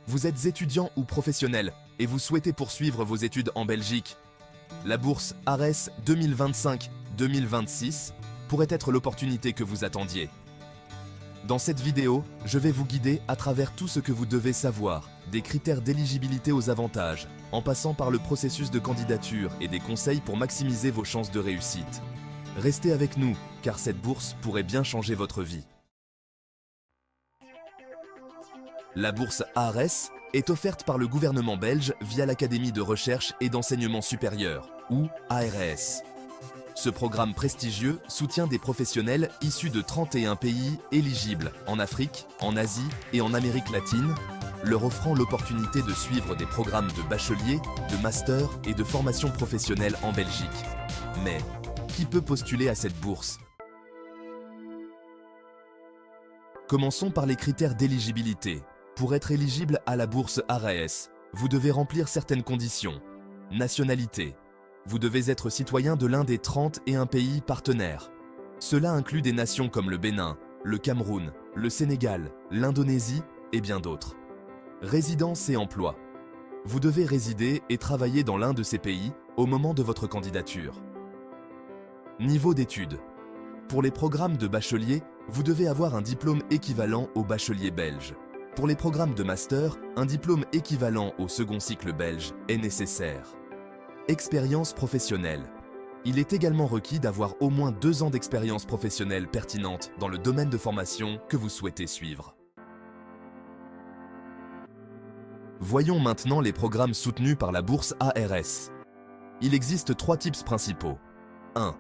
Vous êtes étudiant ou professionnel et vous souhaitez poursuivre vos études en Belgique. La bourse ARES 2025-2026 pourrait être l'opportunité que vous attendiez. Dans cette vidéo, je vais vous guider à travers tout ce que vous devez savoir, des critères d'éligibilité aux avantages, en passant par le processus de candidature et des conseils pour maximiser vos chances de réussite. Restez avec nous, car cette bourse pourrait bien changer votre vie. La bourse ARES est offerte par le gouvernement belge via l'Académie de recherche et d'enseignement supérieur, ou ARES. Ce programme prestigieux soutient des professionnels issus de 31 pays éligibles en Afrique, en Asie et en Amérique latine, leur offrant l'opportunité de suivre des programmes de bachelier, de master et de formation professionnelle en Belgique. Mais, qui peut postuler à cette bourse? Commençons par les critères d'éligibilité. Pour être éligible à la bourse ARES, vous devez remplir certaines conditions. Nationalité. Vous devez être citoyen de l'un des 31 pays partenaires. Cela inclut des nations comme le Bénin, le Cameroun, le Sénégal, l'Indonésie et bien d'autres. Résidence et emploi. Vous devez résider et travailler dans l'un de ces pays au moment de votre candidature. Niveau d'études. Pour les programmes de bachelier, vous devez avoir un diplôme équivalent au bachelier belge. Pour les programmes de master, un diplôme équivalent au second cycle belge est nécessaire. Expérience professionnelle. Il est également requis d'avoir au moins 2 ans d'expérience professionnelle pertinente dans le domaine de formation que vous souhaitez suivre. Voyons maintenant les programmes soutenus par la bourse ARES. Il existe 3 types principaux. 1.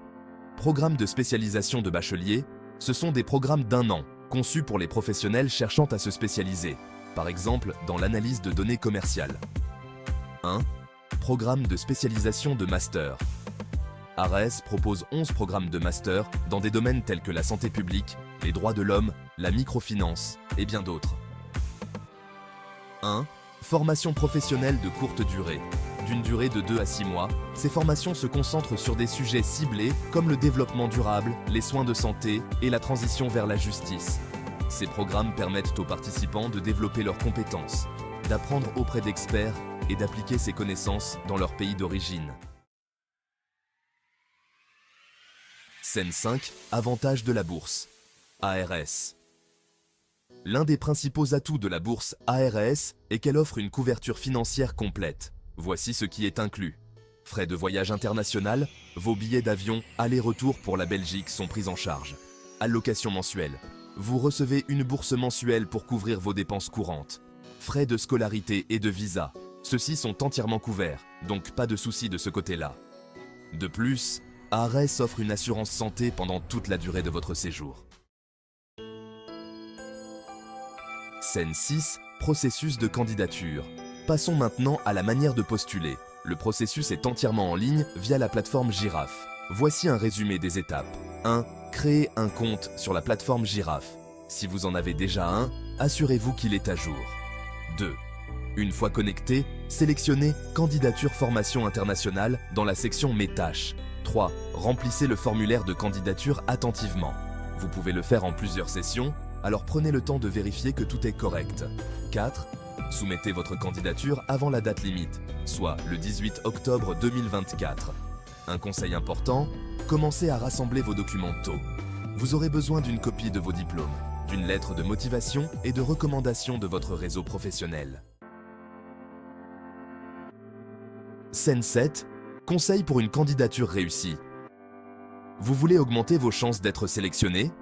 Programme de spécialisation de bachelier. Ce sont des programmes d'1 an, conçus pour les professionnels cherchant à se spécialiser, par exemple dans l'analyse de données commerciales. 1. Programme de spécialisation de master. ARES propose 11 programmes de master dans des domaines tels que la santé publique, les droits de l'homme, la microfinance et bien d'autres. 1. Formation professionnelle de courte durée. D'une durée de 2 à 6 mois, ces formations se concentrent sur des sujets ciblés comme le développement durable, les soins de santé et la transition vers la justice. Ces programmes permettent aux participants de développer leurs compétences, d'apprendre auprès d'experts et d'appliquer ces connaissances dans leur pays d'origine. Scène 5. Avantages de la bourse. ARES. L'un des principaux atouts de la bourse ARES est qu'elle offre une couverture financière complète. Voici ce qui est inclus. Frais de voyage international, vos billets d'avion aller-retour pour la Belgique sont pris en charge. Allocation mensuelle. Vous recevez une bourse mensuelle pour couvrir vos dépenses courantes. Frais de scolarité et de visa. Ceux-ci sont entièrement couverts, donc pas de soucis de ce côté-là. De plus, ARES offre une assurance santé pendant toute la durée de votre séjour. Scène 6. Processus de candidature. Passons maintenant à la manière de postuler. Le processus est entièrement en ligne via la plateforme Girafe. Voici un résumé des étapes. 1. Créez un compte sur la plateforme Girafe. Si vous en avez déjà un, assurez-vous qu'il est à jour. 2. Une fois connecté, sélectionnez Candidature formation internationale dans la section Mes tâches. 3. Remplissez le formulaire de candidature attentivement. Vous pouvez le faire en plusieurs sessions, alors prenez le temps de vérifier que tout est correct. 4. Soumettez votre candidature avant la date limite, soit le 18 octobre 2024. Un conseil important, commencez à rassembler vos documents tôt. Vous aurez besoin d'une copie de vos diplômes, d'une lettre de motivation et de recommandation de votre réseau professionnel. Scène 7. Conseil pour une candidature réussie. Vous voulez augmenter vos chances d'être sélectionné?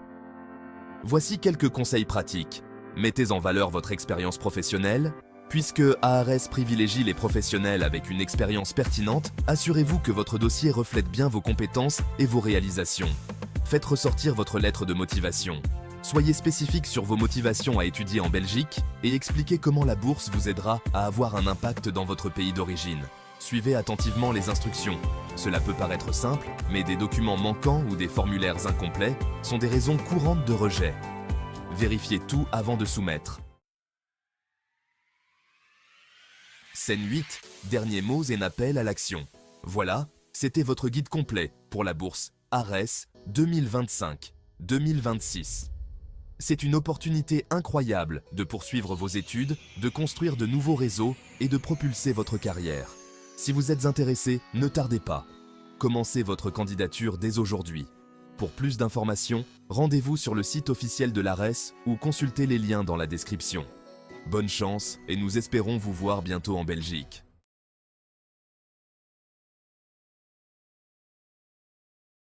Voici quelques conseils pratiques. Mettez en valeur votre expérience professionnelle. Puisque ARES privilégie les professionnels avec une expérience pertinente, assurez-vous que votre dossier reflète bien vos compétences et vos réalisations. Faites ressortir votre lettre de motivation. Soyez spécifique sur vos motivations à étudier en Belgique et expliquez comment la bourse vous aidera à avoir un impact dans votre pays d'origine. Suivez attentivement les instructions. Cela peut paraître simple, mais des documents manquants ou des formulaires incomplets sont des raisons courantes de rejet. Vérifiez tout avant de soumettre. Scène 8. Derniers mots et appel à l'action. Voilà, c'était votre guide complet pour la bourse ARES 2025-2026. C'est une opportunité incroyable de poursuivre vos études, de construire de nouveaux réseaux et de propulser votre carrière. Si vous êtes intéressé, ne tardez pas. Commencez votre candidature dès aujourd'hui. Pour plus d'informations, rendez-vous sur le site officiel de l'ARES ou consultez les liens dans la description. Bonne chance et nous espérons vous voir bientôt en Belgique.